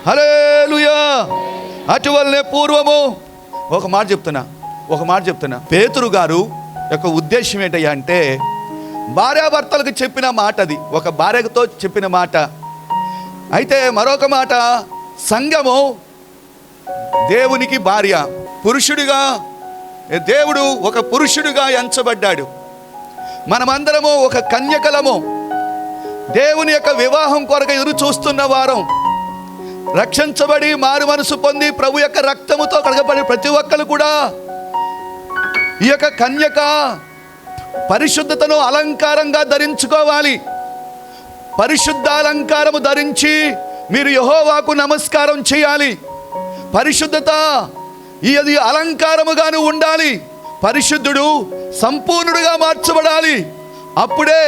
హల్లెలూయా. అటువల్లనే పూర్వము ఒక మాట చెప్తున్నా పేతురు గారు యొక్క ఉద్దేశం ఏంటయ్యా అంటే, భార్యాభర్తలకు చెప్పిన మాట అది, ఒక భార్యతో చెప్పిన మాట. అయితే మరొక మాట, సంఘము దేవునికి భార్య, పురుషుడిగా దేవుడు ఒక పురుషుడిగా ఎంచబడ్డాడు. మనమందరము ఒక కన్యకలము, దేవుని యొక్క వివాహం కొరకు ఎదురు చూస్తున్న వారం. రక్షించబడి మారు మనసు పొంది ప్రభు యొక్క రక్తముతో కడగబడి ప్రతి ఒక్కరు కూడా ఈ యొక్క కన్యక పరిశుద్ధతను అలంకారంగా ధరించుకోవాలి. పరిశుద్ధ అలంకారము ధరించి మీరు యెహోవాకు నమస్కారం చేయాలి. పరిశుద్ధత ఇది అలంకారముగాను ఉండాలి. పరిశుద్ధుడు సంపూర్ణుడుగా మార్చబడాలి. అప్పుడే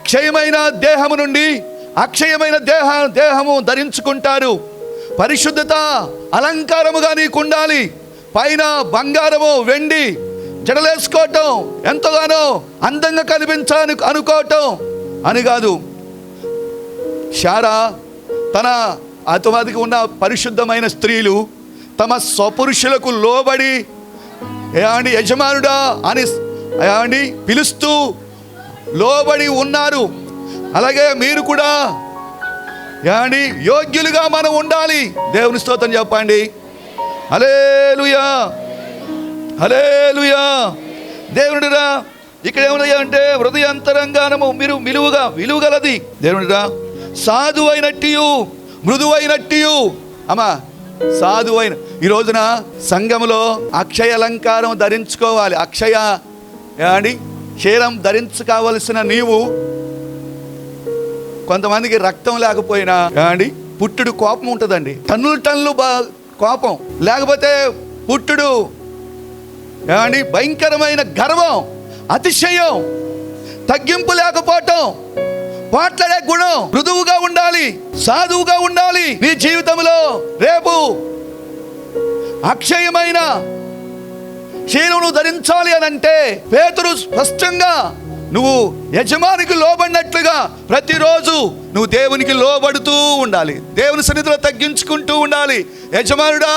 క్షయమైన దేహము నుండి అక్షయమైన దేహము ధరించుకుంటారు. పరిశుద్ధత అలంకారముగా నీకు ఉండాలి. పైన బంగారము వెండి జడలేసుకోవటం, ఎంతగానో అందంగా కనిపించాలని అనుకోవటం అని కాదు. శారా తన అతవాదికి ఉన్న పరిశుద్ధమైన స్త్రీలు తమ స్వపురుషులకు లోబడి యజమానుడా అని పిలుస్తూ లోబడి ఉన్నారు. అలాగే మీరు కూడా యోగ్యులుగా మనం ఉండాలి. దేవుని స్తోత్రం చెప్పండి. హల్లెలూయా, హల్లెలూయా. దేవునిరా ఇక్కడ ఏమన్నా అంటే హృదయాంతరంగానము మీరు విలువగలది. దేవునిరా సాధువైనట్టు మృదువైనట్టు అమ్మా సాధువైన. ఈ రోజున సంఘములో అక్షయ అలంకారం ధరించుకోవాలి. అక్షయ క్షీరం ధరించుకోవలసిన నీవు, కొంతమందికి రక్తం లేకపోయినా పుట్టుడు కోపం ఉంటుందండి. టన్నులు కోపం, లేకపోతే పుట్టుడు భయంకరమైన గర్వం, అతిశయం, తగ్గింపు లేకపోవటం, మాట్లాడే గుణం. మృదువుగా ఉండాలి, సాధువుగా ఉండాలి. నీ జీవితంలో రేపు అక్షయమైన క్షీరమును ధరించాలి అని అంటే పేతురు స్పష్టంగా నువ్వు యజమానికి లోబడినట్లుగా ప్రతిరోజు నువ్వు దేవునికి లోబడుతూ ఉండాలి. దేవుని సన్నిధిలో తగ్గించుకుంటూ ఉండాలి. యజమానుడా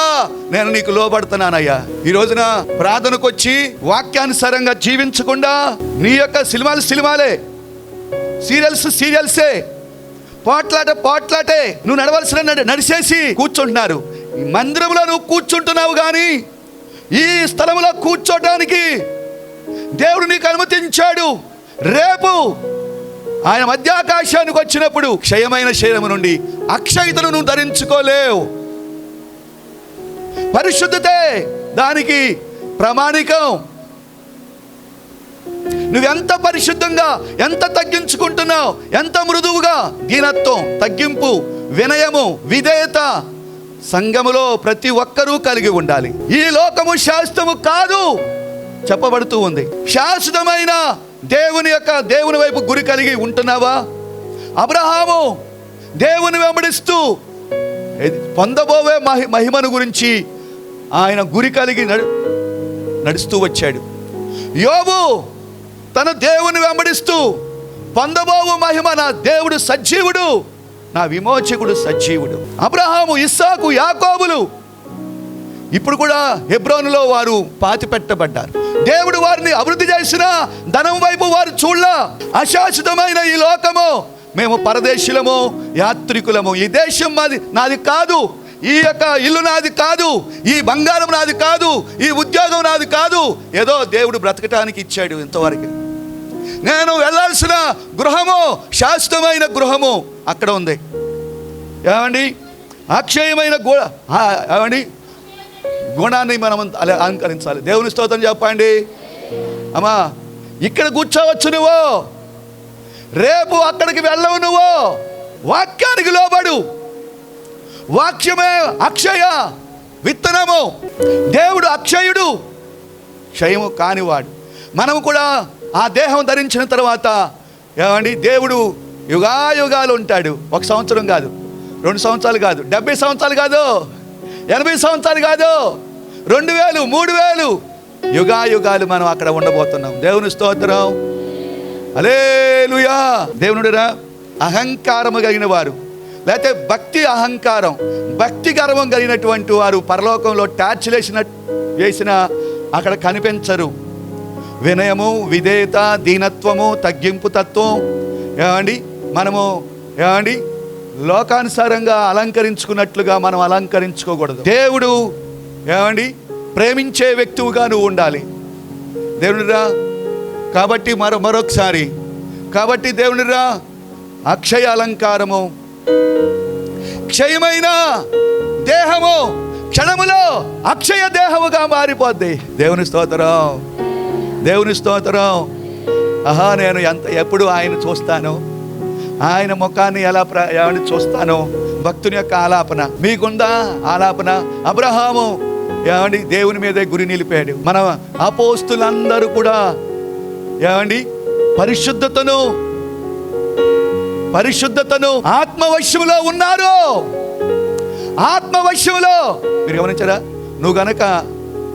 నేను నీకు లోబడుతున్నానయ్యా. ఈ రోజున ప్రార్థనకు వచ్చి వాక్యానుసారంగా జీవించకుండా నీ యొక్క సినిమాలే, సీరియల్సే, పోట్లాటే నువ్వు నడవలసిన నడిచేసి కూర్చుంటున్నారు. ఈ మందిరంలో నువ్వు కూర్చుంటున్నావు, కానీ ఈ స్థలంలో కూర్చోటానికి దేవుడు నీకు అనుమతించాడు. రేపు ఆయన మధ్యాకాశానికి వచ్చినప్పుడు క్షయమైన శరీరము నుండి అక్షయతను నువ్వు ధరించుకోలేవు. పరిశుద్ధతే దానికి ప్రమాణికం. నువ్వెంత పరిశుద్ధంగా, ఎంత తగ్గించుకుంటున్నావు, ఎంత మృదువుగా, దీనత్వం, తగ్గింపు, వినయము, విధేయత సంఘములో ప్రతి ఒక్కరూ కలిగి ఉండాలి. ఈ లోకము శాశ్వతము కాదు చెప్పబడుతూ ఉంది. శాశ్వతమైన దేవుని వైపు గురి కలిగి ఉంటున్నావా? అబ్రహాము దేవుని వెంబడిస్తూ పొందబోవే మహిమను గురించి ఆయన గురి కలిగి నడుస్తూ వచ్చాడు. యోబు తన దేవుని వెంబడిస్తూ పొందబోవు మహిమ, నా దేవుడు సజీవుడు, నా విమోచకుడు సజీవుడు. అబ్రహాము, ఇస్సాకు, యాకోబులు ఇప్పుడు కూడా హెబ్రోనులో వారు పాతిపెట్టబడ్డారు. దేవుడు వారిని అభివృద్ధి చేసిన ధనం వైపు వారు చూడలా. అశాశ్వతమైన ఈ లోకము, మేము పరదేశులము, యాత్రికులము, ఈ దేశం నాది కాదు, ఈ యొక్క ఇల్లు నాది కాదు, ఈ బంగారం నాది కాదు, ఈ ఉద్యోగం నాది కాదు, ఏదో దేవుడు బ్రతకటానికి ఇచ్చాడు ఇంతవరకు. నేను వెళ్ళాల్సిన గృహము శాశ్వతమైన గృహము అక్కడ ఉంది. అక్షయమైన గుణాన్ని మనం అలంకరించాలి. దేవుని స్తోత్రం చెప్పండి. అమ్మా ఇక్కడ కూర్చోవచ్చు నువ్వు, రేపు అక్కడికి వెళ్ళవు నువ్వు. వాక్యానికి లోబడు. వాక్యమే అక్షయ విత్తనము. దేవుడు అక్షయుడు, క్షయము కానివాడు. మనము కూడా ఆ దేహం ధరించిన తర్వాత దేవుడు యుగాలు ఉంటాడు. 1 సంవత్సరం కాదు, 2 సంవత్సరాలు కాదు, 70 సంవత్సరాలు కాదు, 80 సంవత్సరాలు కాదు, 2000, 3000 యుగాలు మనం అక్కడ ఉండబోతున్నాం. దేవుని స్తోత్రం. హల్లెలూయా. దేవునుడురా అహంకారము కలిగిన వారు, లేకపోతే భక్తి అహంకారం, భక్తి గర్వం కలిగినటువంటి వారు పరలోకంలో టార్చ్ వేసిన అక్కడ కనిపించరు. వినయము, విధేయత, దీనత్వము, తగ్గింపు తత్వం, ఏమండి మనము ఏమండి లోకానుసారంగా అలంకరించుకున్నట్లుగా మనం అలంకరించుకోకూడదు. దేవుడు ఏమండి ప్రేమించే వ్యక్తిగా నువ్వు ఉండాలి. దేవునిరా కాబట్టి మరొకసారి కాబట్టి దేవునిరా అక్షయ అలంకారము, క్షయమైన దేహము క్షణములో అక్షయ దేహముగా మారిపోద్ది. దేవుని స్తోత్రం, దేవుని స్తోత్రం. నేను ఎప్పుడు ఆయన చూస్తాను, ఆయన ముఖాన్ని ఎలా చూస్తాను. భక్తుని యొక్క ఆలాపన మీకుందా? ఆలాపన. అబ్రహాము ఏమండి దేవుని మీదే గురి నిలిపాడు. మన అపోస్తులందరూ కూడా ఏమండి పరిశుద్ధతను ఆత్మవశ్యములో ఉన్నారు. ఆత్మవశ్యములో మీరు గమనించారా? నువ్వు గనక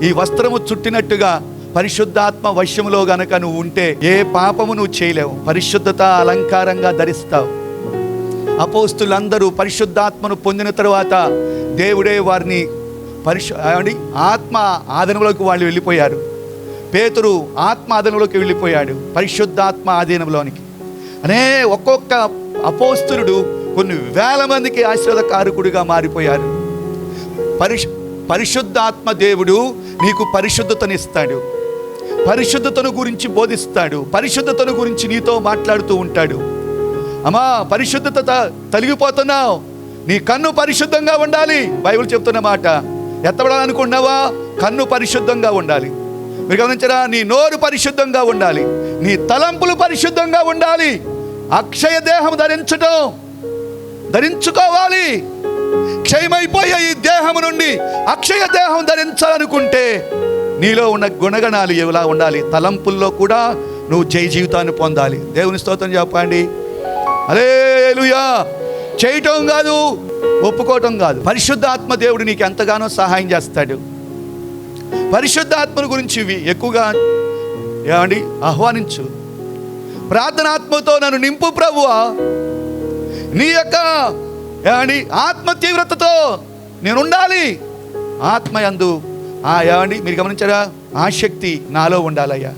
ఈ వస్త్రము చుట్టినట్టుగా పరిశుద్ధాత్మ వశ్యములో గనక నువ్వు ఉంటే ఏ పాపము నువ్వు చేయలేవు. పరిశుద్ధత అలంకారంగా ధరిస్తావు. అపోస్తులందరూ పరిశుద్ధాత్మను పొందిన తరువాత దేవుడే వారిని ఆత్మ ఆధీనంలోకి వాళ్ళు వెళ్ళిపోయారు. పేతురు ఆత్మ ఆధీనంలోకి వెళ్ళిపోయాడు, పరిశుద్ధాత్మ ఆధీనంలోనికి. ఒక్కొక్క అపోస్తులుడు కొన్ని వేల మందికి ఆశీర్వాదకారకుడిగా మారిపోయారు. పరిశుద్ధాత్మ దేవుడు నీకు పరిశుద్ధతనిస్తాడు, పరిశుద్ధతను గురించి బోధిస్తాడు, పరిశుద్ధతను గురించి నీతో మాట్లాడుతూ ఉంటాడు. అమ్మా పరిశుద్ధత తొలగిపోతున్నావు, నీ కన్ను పరిశుద్ధంగా ఉండాలి. బైబిల్ చెప్తున్న మాట. ఎత్తబడాలనుకున్నావా? కన్ను పరిశుద్ధంగా ఉండాలి. మీరు గమనించరా? నీ నోరు పరిశుద్ధంగా ఉండాలి, నీ తలంపులు పరిశుద్ధంగా ఉండాలి. అక్షయ దేహం ధరించుకోవాలి. క్షయమైపోయే ఈ దేహం నుండి అక్షయ దేహం ధరించాలనుకుంటే నీలో ఉన్న గుణగణాలు ఎలా ఉండాలి? తలంపుల్లో కూడా నువ్వు జయ జీవితాన్ని పొందాలి. దేవుని స్తోత్రం చెప్పండి. హల్లెలూయా. చేయటం కాదు, ఒప్పుకోవటం కాదు. పరిశుద్ధాత్మ దేవుడు నీకు ఎంతగానో సహాయం చేస్తాడు. పరిశుద్ధాత్మను గురించి ఎక్కువగా ఏమండి ఆహ్వానించు. ప్రార్థనాత్మతో నన్ను నింపు ప్రభువా, నీ యొక్క ఏమండి ఆత్మ తీవ్రతతో నేను ఉండాలి. ఆత్మ యందు ఏమండి మీరు గమనించారా? ఆ శక్తి నాలో ఉండాలయ్యా,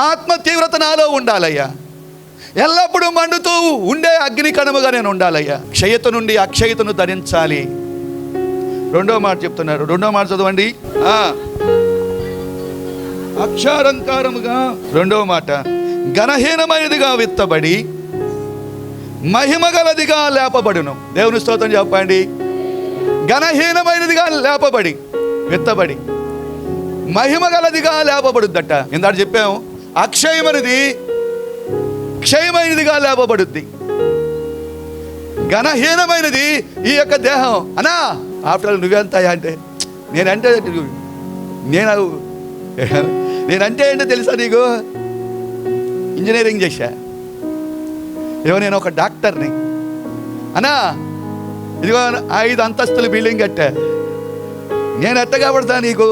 ఆత్మ తీవ్రత నాలో ఉండాలయ్యా. ఎల్లప్పుడూ మండుతూ ఉండే అగ్ని కణముగా నేను ఉండాలయ్యా. క్షయత నుండి అక్షయతను ధరించాలి. రెండో మాట చెప్తున్నారు. రెండో మాట చదవండి. అక్షాలంకారముగా రెండవ మాట, ఘనహీనమైనదిగా విత్తబడి మహిమగలదిగా లేపబడును. దేవుని స్తోత్రం చెప్పండి. ఘనహీనమైనదిగా లేపబడి విత్తబడి మహిమగలదిగా లేపబడుద్దట. ఇందాక చెప్పాము, అక్షయమైనది క్షయమైనదిగా లేపబడుద్ది. ఘనహీనమైనది ఈ యొక్క దేహం. అనా ఆఫ్టర్ నువ్వెంత అంటే నేనంటే ఏంటో తెలుసా నీకు? ఇంజనీరింగ్ చేశా, నేను ఒక డాక్టర్ని. అనా ఇదిగో 5 అంతస్తుల బిల్డింగ్ కట్టా. నేను ఎట్ట కాబడతా నీకు?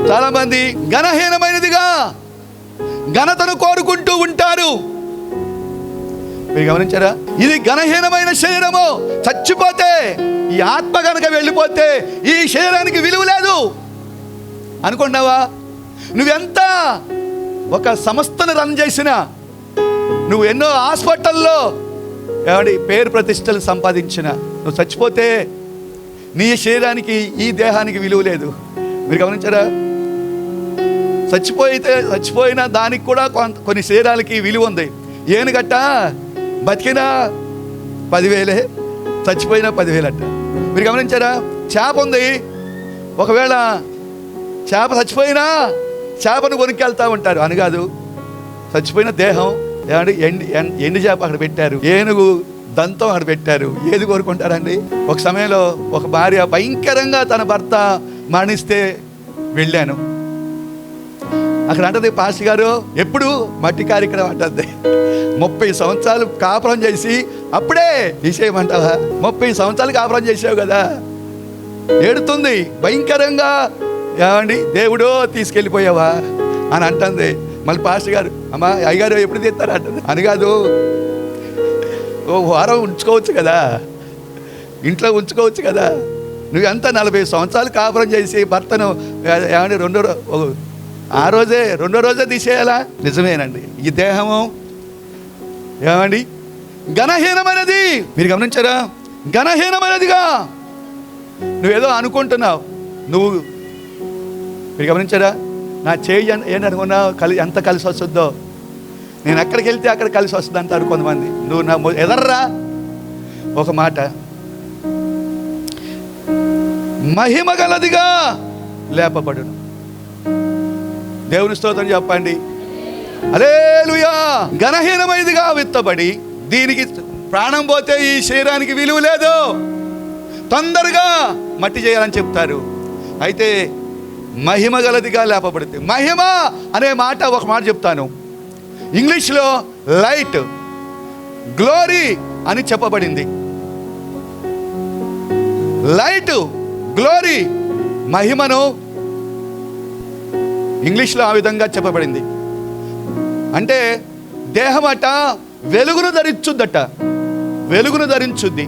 చాలామంది ఘనహీనమైనదిగా ఘనతను కోరుకుంటూ ఉంటారు. మీరు గమనించారా? ఇది ఘనహీనమైన శరీరము. చచ్చిపోతే ఈ ఆత్మ కనుక వెళ్ళిపోతే ఈ శరీరానికి విలువ లేదు అనుకున్నావా? నువ్వెంత ఒక సంస్థను రన్ చేసినా, నువ్వు ఎన్నో హాస్పిటల్లో ఏమండి పేరు ప్రతిష్టలు సంపాదించిన, నువ్వు చచ్చిపోతే నీ శరీరానికి ఈ దేహానికి విలువ లేదు. మీరు గమనించారా? చచ్చిపోయిన దానికి కూడా కొన్ని శరీరాలకి విలువ ఉంది. ఏనుగట్ట బతికినా 10,000, చచ్చిపోయినా 10,000 అట్ట. మీరు గమనించారా? చేప ఉంది, ఒకవేళ చేప చచ్చిపోయినా చేపను కొనుక్కెళ్తా ఉంటారు. అని కాదు, చచ్చిపోయిన దేహం ఏమండి ఎండి చేప అక్కడ పెట్టారు, ఏనుగు దంతం అక్కడ పెట్టారు. ఏది కోరుకుంటారండి? ఒక సమయంలో ఒక భార్య భయంకరంగా తన భర్త మరణిస్తే వెళ్ళాను. అక్కడ అంటది, పాస్టర్ గారు ఎప్పుడు మట్టి కార్యక్రమం అంటుంది. 30 సంవత్సరాలు కాపురం చేసి అప్పుడే తీసేయమంటావా? 30 సంవత్సరాలు కాపురం చేసావు కదా. ఏడుతుంది భయంకరంగా. ఏమండి దేవుడో తీసుకెళ్ళిపోయావా అని అంటుంది. మళ్ళీ పాస్టర్ గారు, అమ్మా అయ్యగారు ఎప్పుడు తీస్తారు అంటుంది. అని కాదు, ఓ వారం ఉంచుకోవచ్చు కదా, ఇంట్లో ఉంచుకోవచ్చు కదా. నువ్వు ఎంత 40 సంవత్సరాలు కాపురం చేసి భర్తను ఏమండి రెండో రోజే తీసేయాలా? నిజమేనండి. ఈ దేహము ఏమండి ఘనహీనమైనది. మీరు గమనించారా? ఘనహీనమైనదిగా నువ్వేదో అనుకుంటున్నావు. మీరు గమనించారా? నా చేయి ఏంటి అనుకున్నావు? ఎంత కలిసి వస్తుందో, నేను ఎక్కడికి వెళ్తే అక్కడ కలిసి వస్తుంది అంటారు కొంతమంది. నువ్వు నా ఎదర్రా ఒక మాట, మహిమ గలదిగా లేపబడును. దేవుని స్తోత్రం చెప్పండి. హల్లెలూయా. ఘనహీనమైనదిగా విత్తబడి, దీనికి ప్రాణం పోతే ఈ శరీరానికి విలువ లేదు, తొందరగా మట్టి చేయాలని చెప్తారు. అయితే మహిమ గలదిగా లేపబడితే, మహిమ అనే మాట ఒక మాట చెప్తాను. ఇంగ్లీష్లో లైట్, గ్లోరీ అని చెప్పబడింది. లైట్, గ్లోరీ, మహిమను ఇంగ్లీష్లో ఆ విధంగా చెప్పబడింది. అంటే దేహమట వెలుగును ధరించుద్దట, వెలుగును ధరించుద్ది,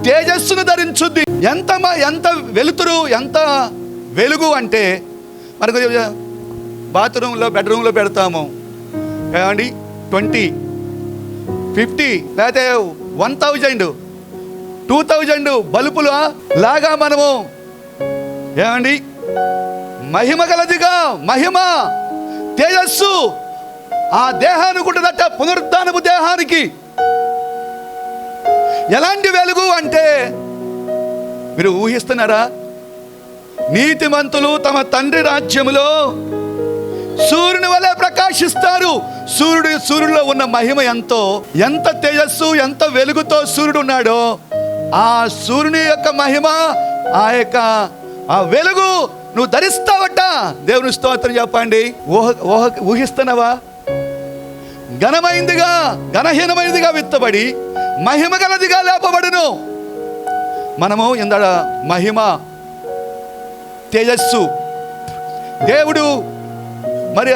తేజస్సును ధరించుద్ది. ఎంత వెలుతురు, ఎంత వెలుగు అంటే మనకు బాత్రూంలో బెడ్రూమ్లో పెడతాము ఏమండి 20, 50 లేకపోతే 1000, 2000 బల్బుల లాగా మనము ఏమండి మహిమ గలదిగా, మహిమ తేజస్సు ఆ దేహానికి ఉంటుందట. పునరుద్ధానపు దేహానికి ఎలాంటి వెలుగు అంటే మీరు ఊహిస్తున్నారా? నీతిమంతులు తమ తండ్రి రాజ్యములో సూర్యుని వలె ప్రకాశిస్తారు. సూర్యుడిలో ఉన్న మహిమ ఎంత తేజస్సు, ఎంత వెలుగుతో సూర్యుడు ఉన్నాడో, ఆ సూర్యుని యొక్క మహిమ, ఆ వెలుగు నువ్వు ధరిస్తావట. దేవుని స్తోత్రం చెప్పండి. ఊహిస్తున్నావా? ఘనహీనమైనదిగా విత్తబడి మహిమ గలదిగా లేపబడును. మనము ఇందాడ మహిమ, తేజస్సు, దేవుడు మరి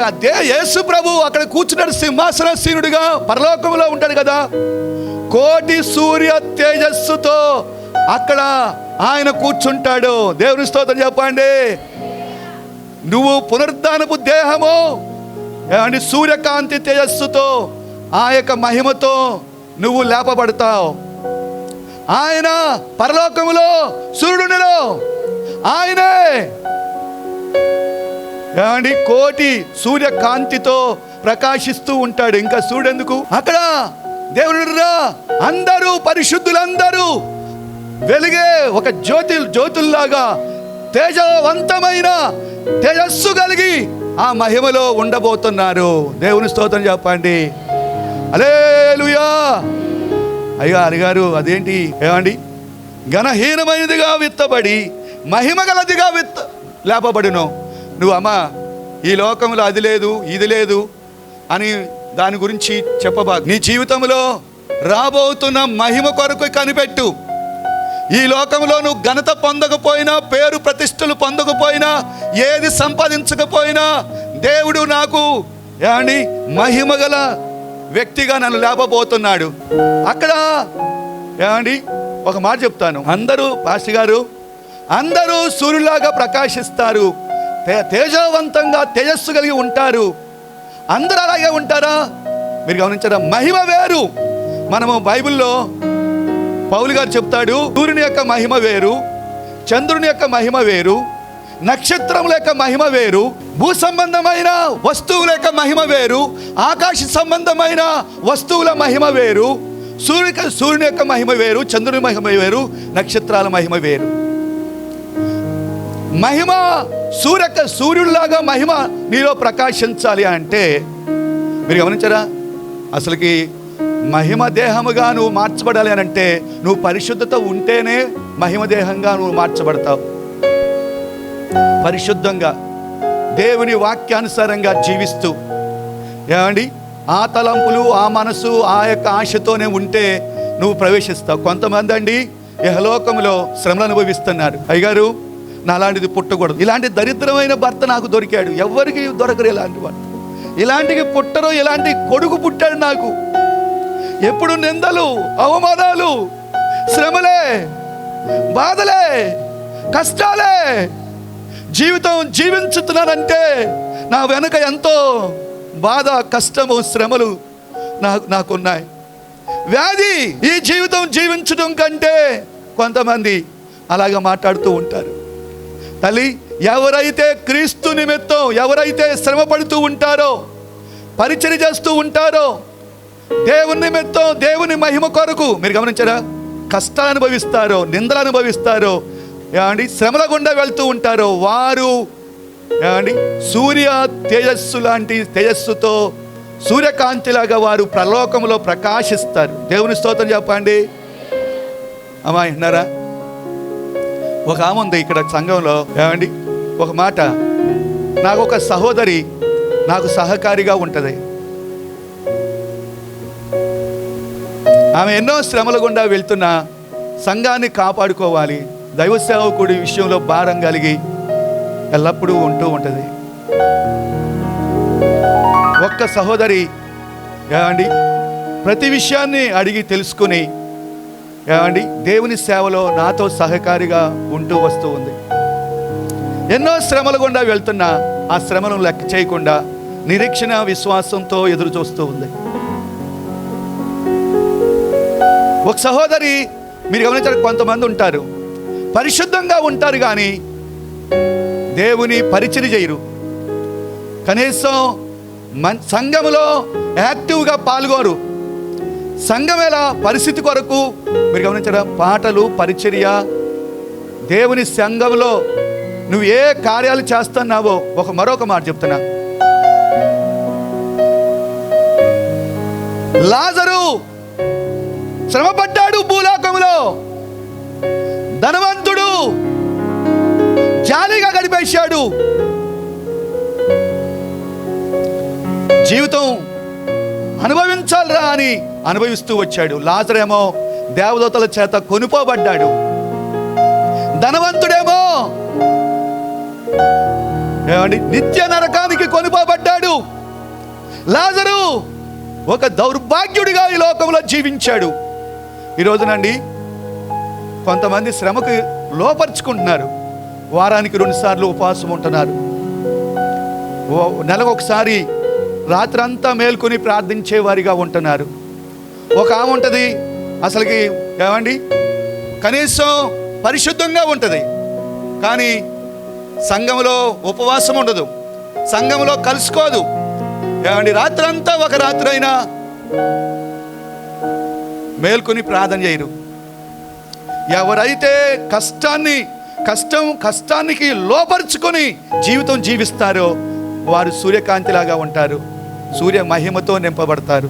యేసు ప్రభు అక్కడ కూర్చున్నాడు సింహాసనసీనుడిగా, పరలోకంలో ఉంటాడు కదా. కోటి సూర్య తేజస్సుతో అక్కడ ఆయన కూర్చుంటాడు. దేవుని స్తోత్రం చెప్పండి. నువ్వు పునరుద్ధానపు దేహము ఏమండి సూర్యకాంతి తేజస్సుతో, ఆ యొక్క మహిమతో నువ్వు లేపబడతావు. ఆయన పరలోకములో సూర్యుడిలో ఆయనే ఏమండి కోటి సూర్యకాంతితో ప్రకాశిస్తూ ఉంటాడు. ఇంకా సూర్యుడెందుకు? అక్కడ దేవుడురా అందరూ పరిశుద్ధులందరూ వెలిగే ఒక జ్యోతుల్లాగా తేజవంతమైన తేజస్సు కలిగి ఆ మహిమలో ఉండబోతున్నారు. దేవుని స్తోత్రం చెప్పండి. హల్లెలూయా. అయ్యా అడిగారు అదేంటి ఏమండి ఘనహీనమైనదిగా విత్తబడి మహిమ గలదిగా లేపబడిను. నువ్వు అమ్మా ఈ లోకంలో అది లేదు ఇది లేదు అని దాని గురించి చెప్పబా. నీ జీవితంలో రాబోతున్న మహిమ కొరకు కనిపెట్టు. ఈ లోకంలో నువ్వు ఘనత పొందకపోయినా, పేరు ప్రతిష్టలు పొందకపోయినా, ఏది సంపాదించకపోయినా, దేవుడు నాకు ఏమండి మహిమ గల వ్యక్తిగా నన్ను లేపబోతున్నాడు. అక్కడ ఏమండి ఒక మాట చెప్తాను. అందరూ పాస్టర్ గారు అందరూ సూర్యులాగా ప్రకాశిస్తారు, తేజవంతంగా తేజస్సు కలిగి ఉంటారు. అందరూ అలాగే ఉంటారా? మీరు గమనించారా? మహిమ వేరు. మనము బైబిల్లో పౌలు గారు చెప్తాడు, సూర్యుని యొక్క మహిమ వేరు, చంద్రుని యొక్క మహిమ వేరు, నక్షత్రముల యొక్క మహిమ వేరు, భూ సంబంధమైన వస్తువుల యొక్క మహిమ వేరు, ఆకాశ సంబంధమైన వస్తువుల మహిమ వేరు, సూర్యుని యొక్క మహిమ వేరు, చంద్రుని మహిమ వేరు, నక్షత్రాల మహిమ వేరు. మహిమ సూర్యుడిలాగా మహిమ నీలో ప్రకాశించాలి అంటే మీరు గమనించారా? అసలుకి మహిమ దేహముగా నువ్వు మార్చబడాలి అని అంటే నువ్వు పరిశుద్ధత ఉంటేనే మహిమ దేహంగా నువ్వు మార్చబడతావు. పరిశుద్ధంగా దేవుని వాక్యానుసారంగా జీవిస్తూ ఏమండి ఆ తలంపులు, ఆ మనసు, ఆ యొక్క ఆశతోనే ఉంటే నువ్వు ప్రవేశిస్తావు. కొంతమంది అండి యహలోకంలో శ్రమలు అనుభవిస్తున్నారు. అయ్యగారు నాలాంటిది పుట్టకూడదు, ఇలాంటి దరిద్రమైన భర్త నాకు దొరికాడు, ఎవరికి దొరకరు ఇలాంటి భర్త, ఇలాంటివి పుట్టరు, ఇలాంటి కొడుకు పుట్టాడు నాకు, ఎప్పుడు నిందలు, అవమానాలు, శ్రమలే, బాధలే, కష్టాలే. జీవితం జీవించుతున్నానంటే నా వెనుక ఎంతో బాధ, కష్టము, శ్రమలు నాకున్నాయి. వ్యాధి ఈ జీవితం జీవించడం కంటే కొంతమంది అలాగ మాట్లాడుతూ ఉంటారు. తల్లి, ఎవరైతే క్రీస్తు నిమిత్తం ఎవరైతే శ్రమ పడుతూ ఉంటారో, పరిచర్య చేస్తూ ఉంటారో, దేవుని నిమిత్తం దేవుని మహిమ కొరకు, మీరు గమనించారా, కష్టాలు అనుభవిస్తారో, నిందలు అనుభవిస్తారో, ఏమండి, శ్రమల గుండా వెళ్తూ ఉంటారో, వారు ఏమండి సూర్య తేజస్సు లాంటి తేజస్సుతో సూర్యకాంతిలాగా వారు ప్రలోకంలో ప్రకాశిస్తారు. దేవుని స్తోత్రం చెప్పండి. అమ్మా విన్నారా? ఒక ఆమె ఉంది ఇక్కడ సంఘంలో, ఏమండి, ఒక మాట, నాకు ఒక సహోదరి నాకు సహకారిగా ఉంటుంది. ఆమె ఎన్నో శ్రమల గుండా వెళ్తున్న సంఘాన్ని కాపాడుకోవాలి, దైవ సేవకుడి విషయంలో భారం కలిగి ఎల్లప్పుడూ ఉంటూ ఉంటుంది. ఒక్క సహోదరి ఏమండి ప్రతి విషయాన్ని అడిగి తెలుసుకుని ఏమండి దేవుని సేవలో నాతో సహకారిగా ఉంటూ వస్తూ ఉంది. ఎన్నో శ్రమల గుండా వెళ్తున్నా ఆ శ్రమను లెక్క చేయకుండా నిరీక్షణ విశ్వాసంతో ఎదురు చూస్తూ ఉంది. ఒక సహోదరి, మీరు గమనించారు, కొంతమంది ఉంటారు పరిశుద్ధంగా ఉంటారు కానీ దేవుని పరిచర్య చేయరు. కనీసం సంఘములో యాక్టివ్గా పాల్గొరు. సంఘం ఎలా పరిస్థితి కొరకు మీరు గమనించరా, పాటలు, పరిచర్య, దేవుని సంఘంలో నువ్వు ఏ కార్యాలు చేస్తున్నావో మరొక మాట చెప్తున్నా. లాజరు శ్రమపడ్డాడు భూలోకంలో, ధనవంతుడు జాలీగా గడిపేశాడు. జీవితం అనుభవించాలిరా అని అనుభవిస్తూ వచ్చాడు. లాజరేమో దేవదూతల చేత కొనుపోబడ్డాడు. ధనవంతుడేమో ఏమండి నిత్య నరకానికి కొనుపోబడ్డాడు. లాజరు ఒక దౌర్భాగ్యుడిగా ఈ లోకంలో జీవించాడు. ఈరోజునండి కొంతమంది శ్రమకు లోపరుచుకుంటున్నారు. వారానికి 2 సార్లు ఉపవాసం ఉంటున్నారు. నెలకు ఒకసారి రాత్రంతా మేల్కొని ప్రార్థించేవారిగా ఉంటున్నారు. ఒక ఆమె ఉంటుంది, అసలుకి ఏమండి కనీసం పరిశుద్ధంగా ఉంటుంది కానీ సంఘంలో ఉపవాసం ఉండదు, సంఘంలో కలుసుకోదు. ఏమండి రాత్రంతా ఒక రాత్రి అయినా మేల్కొని ప్రార్థన చేయరు. ఎవరైతే కష్టానికి లోపరుచుకొని జీవితం జీవిస్తారో వారు సూర్యకాంతిలాగా ఉంటారు, సూర్య మహిమతో నింపబడతారు.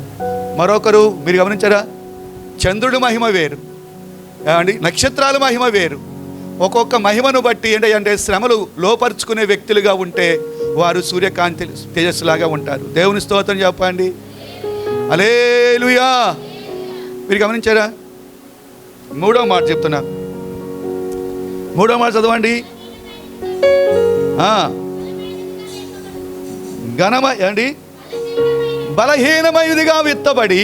మరొకరు, మీరు గమనించారా, చంద్రుడి మహిమ వేరు, ఏమండి నక్షత్రాల మహిమ వేరు. ఒక్కొక్క మహిమను బట్టి ఏంటంటే శ్రమలు లోపరుచుకునే వ్యక్తులుగా ఉంటే వారు సూర్యకాంతి తేజస్సులాగా ఉంటారు. దేవుని స్తోత్రం చెప్పండి. హల్లెలూయా. మీరు గమనించారా? 3వ మాట చెప్తున్నా, 3వ మాట చదవండి. ఘనమండి బలహీనమైనదిగా విత్తబడి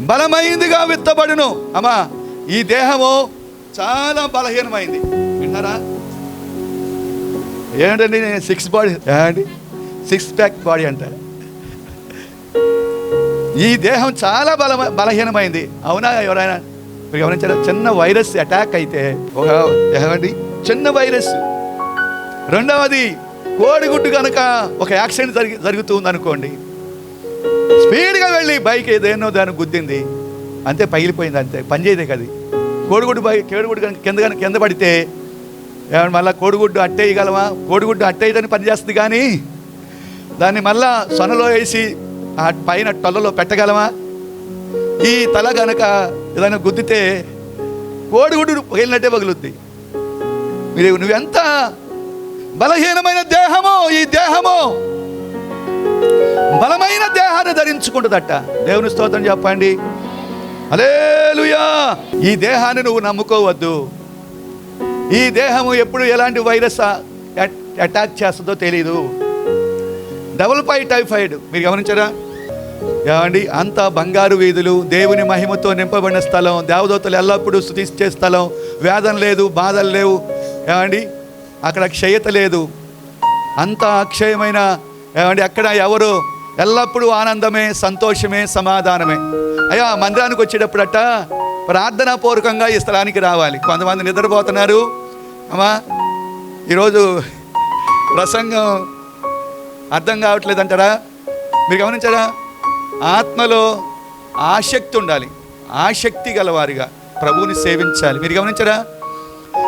బలమైనదిగా విత్తబడును. అమ్మా, ఈ దేహము చాలా బలహీనమైంది. విన్నారా? ఏంటండి నేను 6 బాడీ అండి, 6 ప్యాక్ బాడీ అంట. ఈ దేహం చాలా బలహీనమైంది. అవునా? ఎవరైనా మీరు గమనించారా? చిన్న వైరస్ అటాక్ అయితే ఏమండి చిన్న వైరస్. రెండవది, కోడిగుడ్డు కనుక ఒక యాక్సిడెంట్ జరుగుతుంది అనుకోండి, స్పీడ్గా వెళ్ళి బైక్ ఏదేనో దాన్ని గుద్దింది, అంతే పగిలిపోయింది, అంతే పని చేయదే కదా. కోడిగుడ్డు కింద పడితే ఏమన్నా మళ్ళీ కోడిగుడ్డు అట్టేయగలమా? కోడిగుడ్డు అట్టేయడానికి పనిచేస్తుంది కానీ దాన్ని మళ్ళా సొనలో వేసి ఆ పైన టొల్లలో పెట్టగలమా? ఈ తల కనుక ఏదైనా గుద్దితే కోడిగుడ్డు పగిలినట్టే పగులుద్ది. నువ్వెంత బలహీనమైన దేహమో, ఈ దేహమో బలమైన దేహాన్ని ధరించుకుంటుందట. దేవుని స్తోత్రం చెప్పండి. హల్లెలూయా. ఈ దేహాన్ని నువ్వు నమ్ముకోవద్దు. ఈ దేహము ఎప్పుడు ఎలాంటి వైరస్ అటాక్ చేస్తుందో తెలియదు. డబుల్ పై టైఫాయిడ్ మీరు గమనించారా? ఏమండి అంతా బంగారు వీధులు, దేవుని మహిమతో నింపబడిన స్థలం, దేవదూతలు ఎల్లప్పుడూ స్తుతించే స్థలం, వేదన లేదు, బాధలు లేవు. ఏమండి అక్కడ క్షయత లేదు, అంతా అక్షయమైన. ఏమండి అక్కడ ఎవరు ఎల్లప్పుడూ ఆనందమే, సంతోషమే, సమాధానమే. అయ్యా మందిరానికి వచ్చేటప్పుడట ప్రార్థనాపూర్వకంగా ఈ స్థలానికి రావాలి. కొంతమంది నిద్రపోతున్నారు. అమ్మా ఈరోజు ప్రసంగం అర్థం కావట్లేదు అంటారా? మీరు గమనించారా? ఆత్మలో ఆసక్తి ఉండాలి, ఆసక్తి గలవారిగా ప్రభువుని సేవించాలి. మీరు గమనించారా?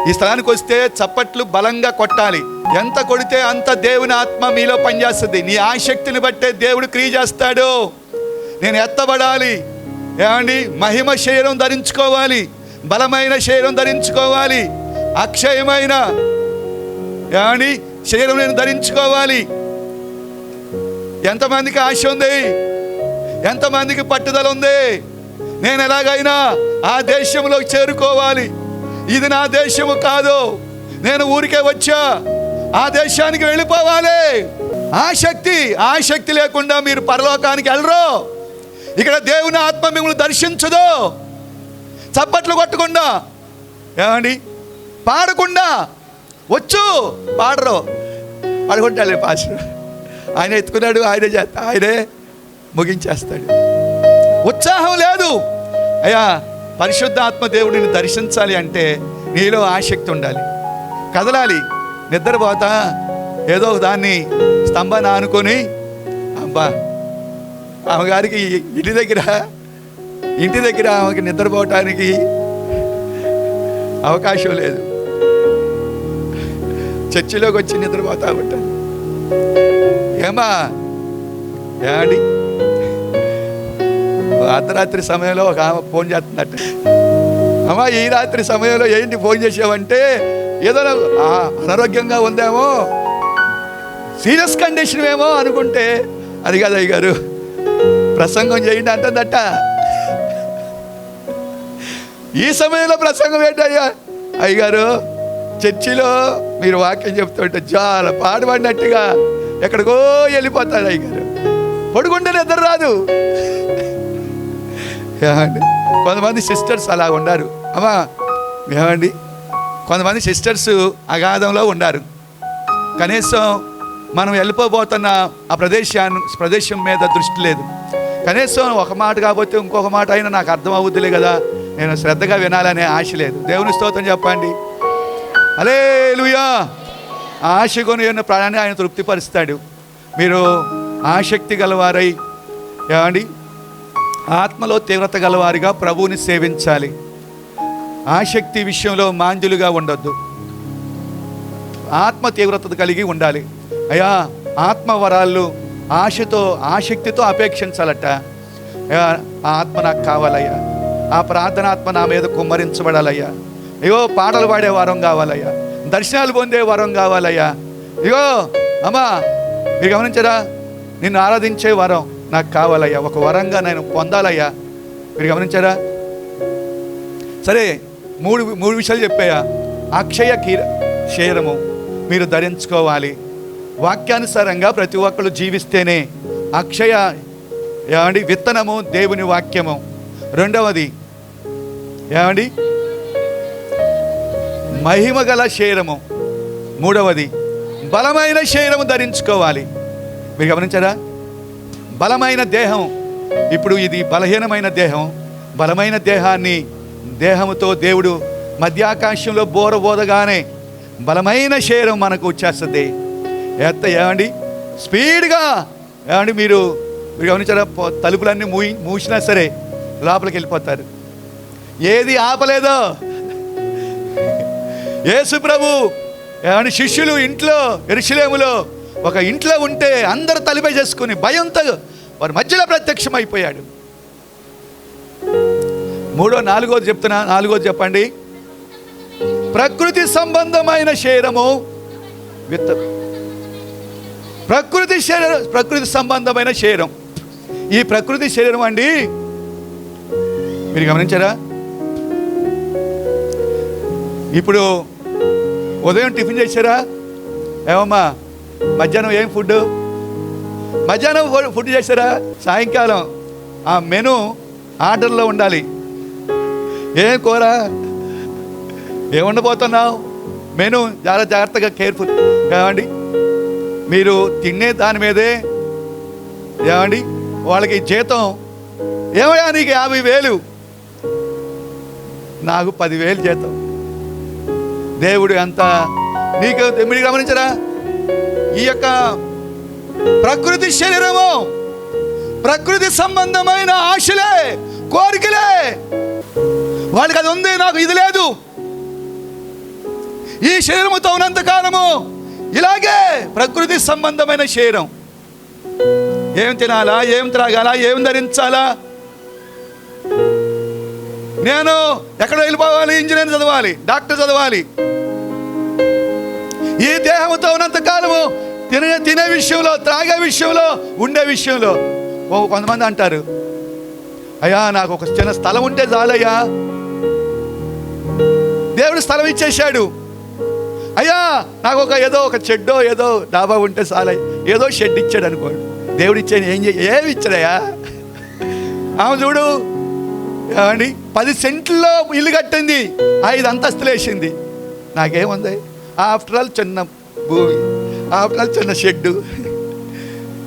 ఈ స్థలానికి వస్తే చప్పట్లు బలంగా కొట్టాలి. ఎంత కొడితే అంత దేవుని ఆత్మ మీలో పనిచేస్తుంది. నీ ఆసక్తిని బట్టే దేవుడు క్రియ చేస్తాడు. నేను ఎత్తబడాలి, ఏమండి మహిమ శరీరం ధరించుకోవాలి, బలమైన శరీరం ధరించుకోవాలి, అక్షయమైన ఏమండి శరీరం నేను ధరించుకోవాలి. ఎంతమందికి ఆశ ఉంది? ఎంతమందికి పట్టుదల ఉంది? నేను ఎలాగైనా ఆ దేశంలోకి చేరుకోవాలి. ఇది నా దేశము కాదు, నేను ఊరికే వచ్చా, ఆ దేశానికి వెళ్ళిపోవాలి. ఆసక్తి లేకుండా మీరు పరలోకానికి వెళ్ళరు. ఇక్కడ దేవుని ఆత్మ మిమ్మల్ని దర్శించదు. చప్పట్లు కొట్టకుండా, ఏమండి పాడకుండా వచ్చు, పాడరు, పాడుకుంటాడు పాస్టర్. ఆయన ఎత్తుకున్నాడు, ఆయనే చేస్తా, ఆయనే ముగించేస్తాడు. ఉత్సాహం లేదు. అయ్యా పరిశుద్ధాత్మ దేవుడిని దర్శించాలి అంటే నీలో ఆసక్తి ఉండాలి, కదలాలి. నిద్రపోతా ఏదో దాన్ని స్తంభాన్ని ఆనుకొని అబ్బా ఆమెగారికి ఇంటి దగ్గర ఆమెకి నిద్రపోవటానికి అవకాశం లేదు. చర్చిలోకి వచ్చి నిద్రపోతా ఉంటాను. ఏమా ఏమండి అర్ధరాత్రి సమయంలో ఒక ఆమె ఫోన్ చేస్తున్నట్టు, అమ్మా ఈ రాత్రి సమయంలో ఏంటి ఫోన్ చేసావంటే, ఏదో అనారోగ్యంగా ఉందేమో, సీరియస్ కండిషన్ ఏమో అనుకుంటే, అది కాదు అయ్యగారు ప్రసంగం చేయండి అంటుందట. ఈ సమయంలో ప్రసంగం ఏంటయ్యా? అయ్యగారు చర్చిలో మీరు వాక్యం చెప్తుంటే చాలా పాడుపడినట్టుగా ఎక్కడికో వెళ్ళిపోతాడు అయ్యగారు, పడుకుంటే నిద్ర రాదు. ఏమండి కొంతమంది సిస్టర్స్ అలా ఉన్నారు. అమ్మా ఏమండి కొంతమంది సిస్టర్స్ అగాధంలో ఉన్నారు. కనీసం మనం వెళ్ళిపోబోతున్న ఆ ప్రదేశం మీద దృష్టి లేదు. కనీసం ఒక మాట కాకపోతే ఇంకొక మాట అయినా నాకు అర్థం అవుద్దిలే కదా, నేను శ్రద్ధగా వినాలనే ఆశ లేదు. దేవుని స్తోత్రం చెప్పండి. హల్లెలూయా. ఆశ కొని ఉన్న ప్రాణాన్ని ఆయన తృప్తిపరుస్తాడు. మీరు ఆసక్తి గలవారై ఏమండి ఆత్మలో తీవ్రత గలవారిగా ప్రభువుని సేవించాలి. ఆసక్తి విషయంలో మాంద్యులుగా ఉండొద్దు, ఆత్మ తీవ్రత కలిగి ఉండాలి. అయ్యా ఆత్మ వరాలు ఆసక్తితో అపేక్షించాలట. ఆ ఆత్మ నాకు కావాలయ్యా, ఆ ప్రార్థనాత్మ నా మీద కుమ్మరించబడాలయ్యా. అయ్యో పాటలు పాడే వరం కావాలయ్యా, దర్శనాలు పొందే వరం కావాలయ్యా. ఇగో అమ్మా మీరు గమనించరా, నిన్ను ఆరాధించే వరం నాకు కావాలయ్యా, ఒక వరంగా నేను పొందాలయ్యా. మీరు గమనించారా? సరే మూడు విషయాలు చెప్పాయా. అక్షయ శరీరము మీరు ధరించుకోవాలి. వాక్యానుసారంగా ప్రతి ఒక్కరు జీవిస్తేనే అక్షయ ఏమండి విత్తనము దేవుని వాక్యము. రెండవది ఏమండి మహిమ గల శరీరము. మూడవది బలమైన శరీరము ధరించుకోవాలి. మీరు గమనించారా? బలమైన దేహం. ఇప్పుడు ఇది బలహీనమైన దేహం. బలమైన దేహముతో దేవుడు మధ్యాకాశంలో బోరబోదగానే బలమైన శరీరం మనకు వచ్చేస్తుంది. ఏమండి స్పీడ్గా ఏమండి మీరు గమనించారా? తలుపులన్నీ మూసినా సరే లోపలికి వెళ్ళిపోతారు. ఏది ఆపలేదో. యేసు ప్రభు ఏమండి శిష్యులు ఇంట్లో యెరూషలేములో ఒక ఇంట్లో ఉంటే అందరూ తలుపే చేసుకుని భయంతో వారి మధ్యలో ప్రత్యక్షం అయిపోయాడు. నాలుగోది చెప్తున్నా, నాలుగోది చెప్పండి. ప్రకృతి సంబంధమైన శరీరము ప్రకృతి సంబంధమైన శరీరం. ఈ ప్రకృతి శరీరం అండి మీరు గమనించారా? ఇప్పుడు ఉదయం టిఫిన్ చేశారా? ఏమమ్మా మధ్యాహ్నం ఏం ఫుడ్? మధ్యాహ్నం ఫుడ్ చేశారా? సాయంకాలం ఆ మెను ఆర్డర్లో ఉండాలి. ఏం కూర, ఏం ఉండబోతున్నావు, మెను చాలా జాగ్రత్తగా కేర్ఫుల్. ఏమండి మీరు తినే దాని మీదే ఏమండి వాళ్ళకి జీతం, ఏమయ్యా నీకు 50,000, నాకు 10,000 జీతం. దేవుడు ఎంత నీకు మీరు గమనించరా? ఈ యొక్క ప్రకృతి శరీరము, ప్రకృతి సంబంధమైన ఆశలే, కోరికలే వాళ్ళకి అది ఉంది, నాకు ఇది లేదు. ఈ శరీరముతో ఉన్నంత కాలము ఇలాగే ప్రకృతి సంబంధమైన శరీరం. ఏం తినాలా, ఏం త్రాగాలా, ఏం ధరించాలా, నేను ఎక్కడ వెళ్ళిపోవాలి, ఇంజనీర్ చదవాలి, డాక్టర్ చదవాలి. ఈ దేహంతో ఉన్నంత కాలము తినే విషయంలో, త్రాగే విషయంలో, ఉండే విషయంలో కొంతమంది అంటారు, అయ్యా నాకు ఒక చిన్న స్థలం ఉంటే చాలయ్యా, దేవుడు స్థలం ఇచ్చేశాడు. అయ్యా నాకు ఏదో ఒక చెడ్డో ఏదో డాబా ఉంటే చాలయ్య, ఏదో షెడ్ ఇచ్చాడు అనుకోండి. దేవుడు ఇచ్చాడు, ఏమి ఇచ్చాడయ్యా? ఆమె చూడు ఏమండి 10 సెంట్లలో ఇల్లు కట్టింది, 5 అంతస్తులు వేసింది. నాకేముంది, ఆఫ్టర్ ఆల్ చిన్న భూమి, ఆఫ్టర్ ఆల్ చిన్న షెడ్డు.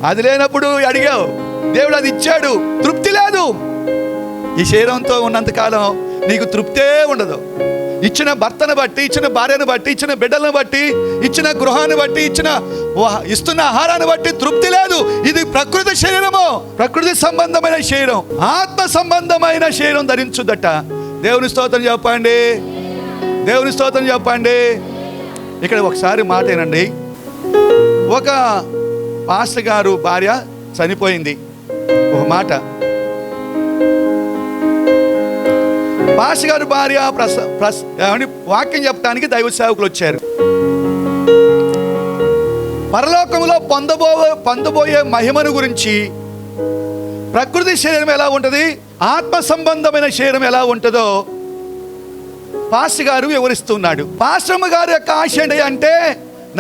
అది లేనప్పుడు అడిగావు, దేవుడు అది ఇచ్చాడు, తృప్తి లేదు. ఈ శరీరంతో ఉన్నంతకాలం నీకు తృప్తే ఉండదు. ఇచ్చిన భర్తను బట్టి, ఇచ్చిన భార్యను బట్టి, ఇచ్చిన బిడ్డలను బట్టి, ఇచ్చిన గృహాన్ని బట్టి, ఇస్తున్న ఆహారాన్ని బట్టి తృప్తి లేదు. ఇది ప్రకృతి శరీరము, ప్రకృతి సంబంధమైన శరీరం. ఆత్మ సంబంధమైన శరీరం ధరించుదట. దేవుని స్తోత్రం చెప్పండి, దేవుని స్తోత్రం చెప్పండి. ఇక్కడ ఒకసారి మాట ఏనండి, ఒక పాస్టర్ గారు భార్య చనిపోయింది. ఒక మాట, పాస్టర్ గారు భార్య వాక్యం చెప్పడానికి దైవ సేవకులు వచ్చారు. పరలోకంలో పొందబోయే మహిమను గురించి, ప్రకృతి శరీరం ఎలా ఉంటుంది, ఆత్మ సంబంధమైన శరీరం ఎలా ఉంటుందో పాస్టర్ గారు వివరిస్తున్నాడు. పాస్టర్ గారి యొక్క ఆశ ఏంటి అంటే,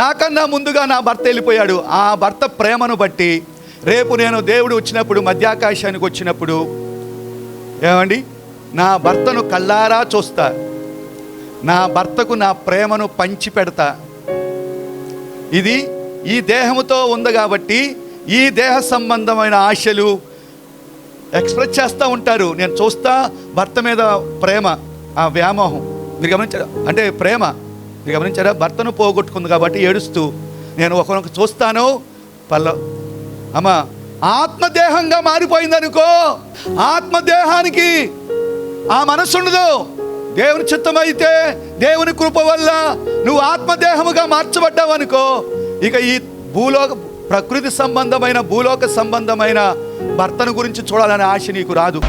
నాకన్నా ముందుగా నా భర్త వెళ్ళిపోయాడు. ఆ భర్త ప్రేమను బట్టి రేపు నేను దేవుడు వచ్చినప్పుడు, మధ్యాకాశానికి వచ్చినప్పుడు ఏమండి నా భర్తను కళ్ళారా చూస్తా, నా భర్తకు నా ప్రేమను పంచి పెడతా. ఇది ఈ దేహముతో ఉంది కాబట్టి ఈ దేహ సంబంధమైన ఆశలు ఎక్స్ప్రెస్ చేస్తూ ఉంటారు. నేను చూస్తా భర్త మీద ప్రేమ, ఆ వ్యామోహం. మీరు గమనించారా? అంటే ప్రేమ మీరు గమనించారా? భర్తను పోగొట్టుకుంది కాబట్టి ఏడుస్తూ నేను ఒకరికి చూస్తాను. అమ్మ ఆత్మదేహంగా మారిపోయిందనుకో, ఆత్మదేహానికి ఆ మనస్సు ఉండదు. దేవుని చిత్తం అయితే, దేవుని కృప వల్ల నువ్వు ఆత్మదేహముగా మార్చబడ్డావు అనుకో, ఇక ఈ ప్రకృతి సంబంధమైన, భూలోక సంబంధమైన భర్తను గురించి చూడాలనే ఆశ నీకు రాదు.